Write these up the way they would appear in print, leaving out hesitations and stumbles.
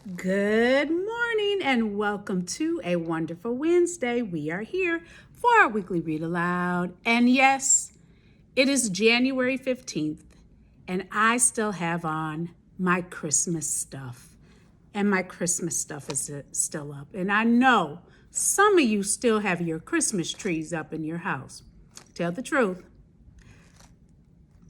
Good morning and welcome to a wonderful Wednesday. We are here for our weekly read aloud. And yes, it is January 15th and I still have on my Christmas stuff. And my Christmas stuff is still up. And I know some of you still have your Christmas trees up in your house. Tell the truth.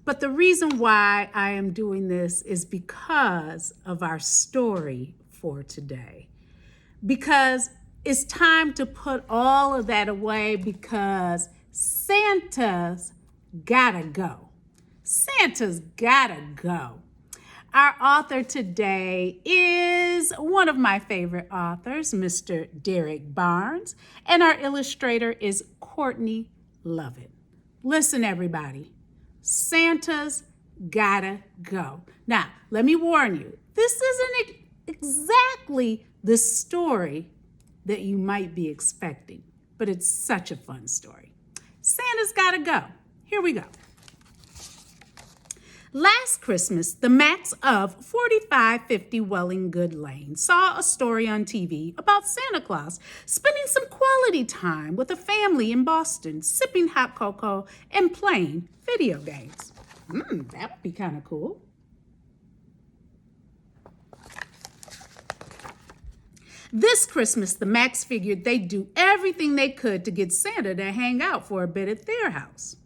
But the reason why I am doing this is because of our story for today. Because it's time to put all of that away because Santa's gotta go. Santa's gotta go. Our author today is one of my favorite authors, Mr. Derrick Barnes, and our illustrator is Courtney Lovett. Listen, everybody. Santa's gotta go. Now, let me warn you, this isn't exactly the story that you might be expecting, but it's such a fun story. Santa's gotta go. Here we go. Last Christmas, the Macks of 4550 Wellinggood Lane saw a story on TV about Santa Claus spending some quality time with a family in Boston, sipping hot cocoa and playing video games. That would be kind of cool. This Christmas, the Macks figured they'd do everything they could to get Santa to hang out for a bit at their house.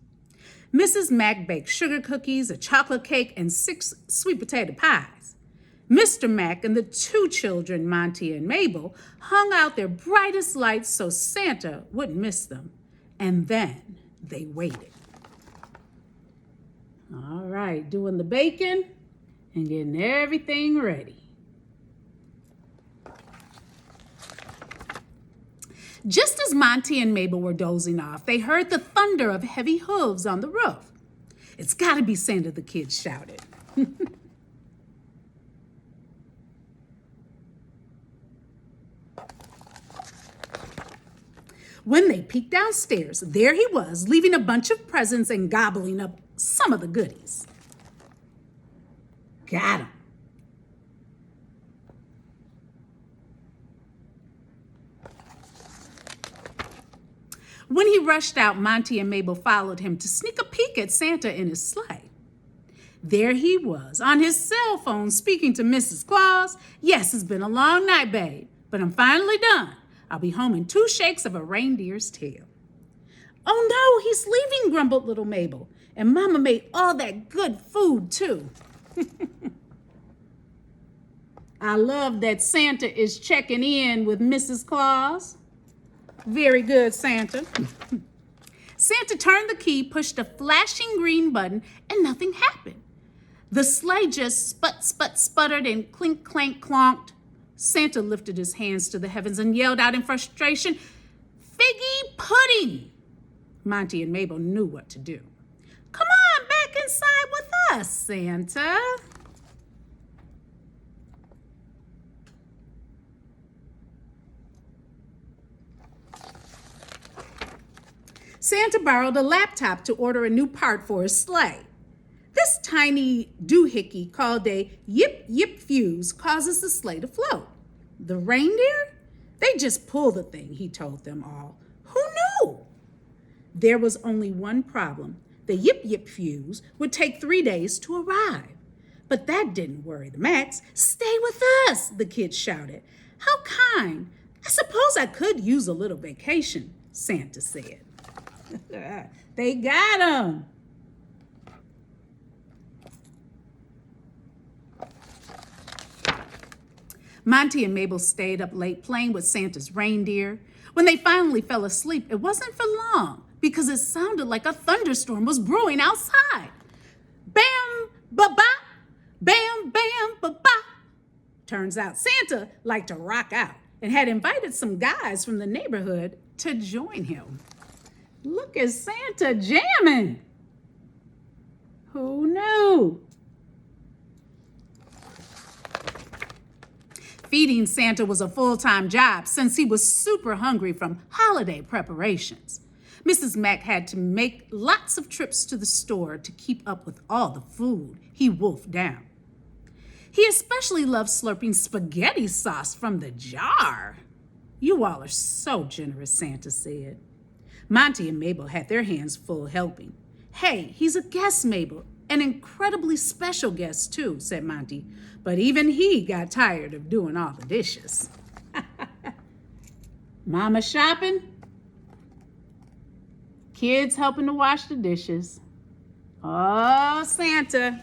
Mrs. Mack baked sugar cookies, a chocolate cake, and 6 sweet potato pies. Mr. Mack and the 2 children, Monte and Mabel, hung out their brightest lights so Santa wouldn't miss them. And then they waited. All right, doing the baking and getting everything ready. Just as Monte and Mabel were dozing off, they heard the thunder of heavy hooves on the roof. "It's gotta be Santa," the kids shouted. When they peeked downstairs, there he was, leaving a bunch of presents and gobbling up some of the goodies. Got him. When he rushed out, Monte and Mabel followed him to sneak a peek at Santa in his sleigh. There he was, on his cell phone, speaking to Mrs. Claus. "Yes, it's been a long night, babe, but I'm finally done. I'll be home in 2 shakes of a reindeer's tail." "Oh no, he's leaving," grumbled little Mabel. "And Mama made all that good food, too." I love that Santa is checking in with Mrs. Claus. Very good, Santa. Santa turned the key, pushed a flashing green button, and nothing happened. The sleigh just sputtered, and clink, clank, clonked. Santa lifted his hands to the heavens and yelled out in frustration, "Figgy pudding!" Monte and Mabel knew what to do. "Come on back inside with us, Santa." Santa borrowed a laptop to order a new part for his sleigh. This tiny doohickey called a yip-yip fuse causes the sleigh to float. The reindeer? They just pull the thing, he told them all. Who knew? There was only one problem. The yip-yip fuse would take 3 days to arrive. But that didn't worry the Macks. "Stay with us," the kids shouted. "How kind. I suppose I could use a little vacation," Santa said. They got him. Monte and Mabel stayed up late playing with Santa's reindeer. When they finally fell asleep, it wasn't for long because it sounded like a thunderstorm was brewing outside. Bam, ba-ba, bam, bam, ba-ba. Turns out Santa liked to rock out and had invited some guys from the neighborhood to join him. Look at Santa jamming. Who knew? Feeding Santa was a full-time job since he was super hungry from holiday preparations. Mrs. Mack had to make lots of trips to the store to keep up with all the food he wolfed down. He especially loves slurping spaghetti sauce from the jar. You all are so generous, Santa said. Monte and Mabel had their hands full helping. Hey, he's a guest, Mabel. An incredibly special guest, too, said Monte. But even he got tired of doing all the dishes. Mama shopping? Kids helping to wash the dishes. Oh, Santa.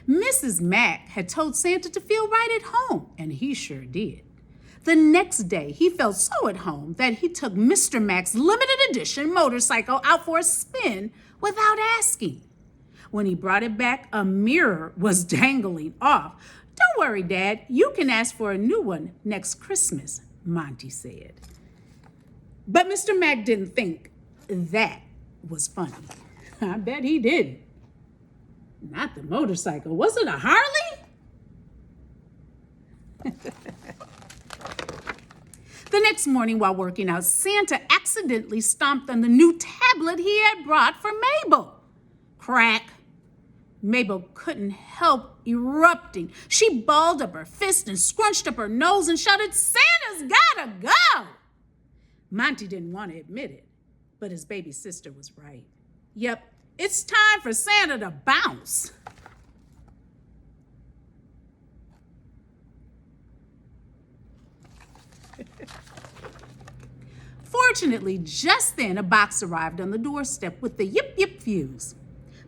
Mrs. Mack had told Santa to feel right at home, and he sure did. The next day, he felt so at home that he took Mr. Mack's limited edition motorcycle out for a spin without asking. When he brought it back, a mirror was dangling off. Don't worry, Dad, you can ask for a new one next Christmas, Monte said. But Mr. Mack didn't think that was funny. I bet he didn't. Not the motorcycle. Was it a Harley? The next morning while working out, Santa accidentally stomped on the new tablet he had brought for Mabel. Crack. Mabel couldn't help erupting. She balled up her fist and scrunched up her nose and shouted, "Santa's gotta go!" Monte didn't want to admit it, but his baby sister was right. Yep, it's time for Santa to bounce. Fortunately, just then a box arrived on the doorstep with the yip yip fuse.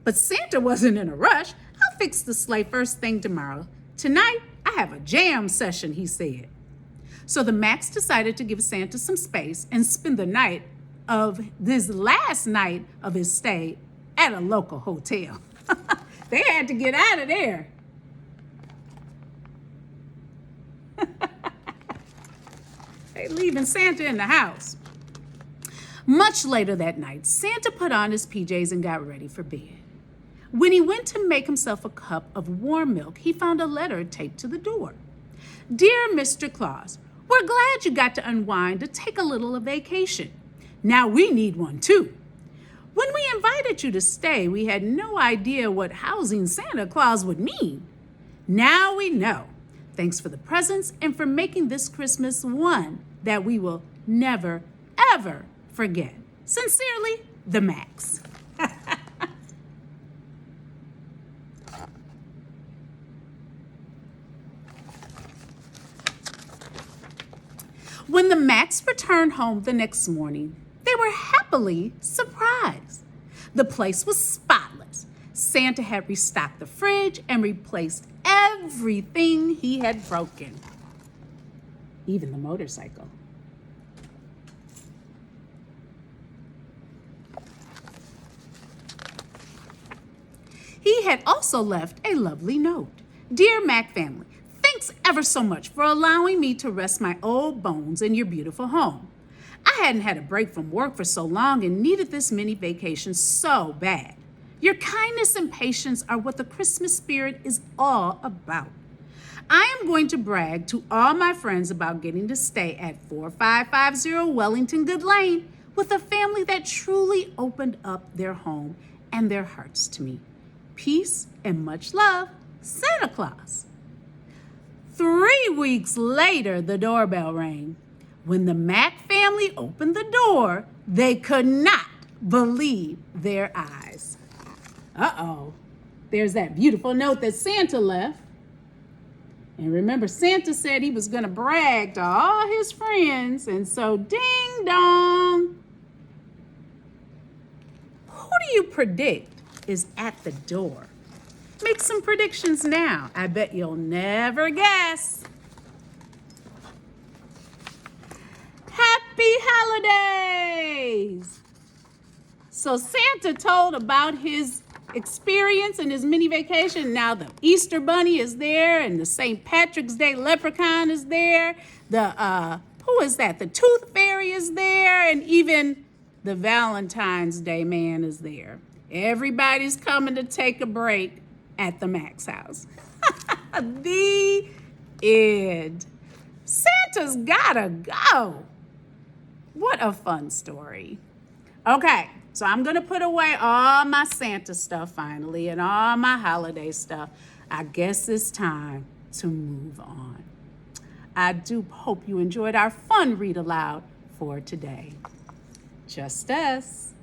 But Santa wasn't in a rush. I'll fix the sleigh first thing tomorrow. Tonight, I have a jam session, he said. So the Macks decided to give Santa some space and spend the night of this last night of his stay at a local hotel. They had to get out of there. They leaving Santa in the house. Much later that night, Santa put on his PJs and got ready for bed. When he went to make himself a cup of warm milk, he found a letter taped to the door. Dear Mr. Claus, we're glad you got to unwind to take a little vacation. Now we need one too. When we invited you to stay, we had no idea what housing Santa Claus would mean. Now we know. Thanks for the presents and for making this Christmas one that we will never, ever forget. Sincerely, the Macks. When the Macks returned home the next morning, they were happily surprised. The place was spotless. Santa had restocked the fridge and replaced everything he had broken, even the motorcycle. He had also left a lovely note. Dear Mack family, thanks ever so much for allowing me to rest my old bones in your beautiful home. I hadn't had a break from work for so long and needed this mini vacation so bad. Your kindness and patience are what the Christmas spirit is all about. I am going to brag to all my friends about getting to stay at 4550 Wellington Good Lane with a family that truly opened up their home and their hearts to me. Peace and much love, Santa Claus. 3 weeks later, the doorbell rang. When the Mack family opened the door, they could not believe their eyes. Uh-oh, there's that beautiful note that Santa left. And remember, Santa said he was going to brag to all his friends, and so ding dong. Who do you predict is at the door? Make some predictions now. I bet you'll never guess. Happy holidays! So Santa told about his experience and his mini vacation. Now the Easter Bunny is there and the St. Patrick's Day leprechaun is there. Who is that? The Tooth Fairy is there, and even the Valentine's Day man is there. Everybody's coming to take a break at the Mack's house. The end. Santa's gotta go. What a fun story. Okay, so I'm gonna put away all my Santa stuff finally and all my holiday stuff. I guess it's time to move on. I do hope you enjoyed our fun read aloud for today. Just us.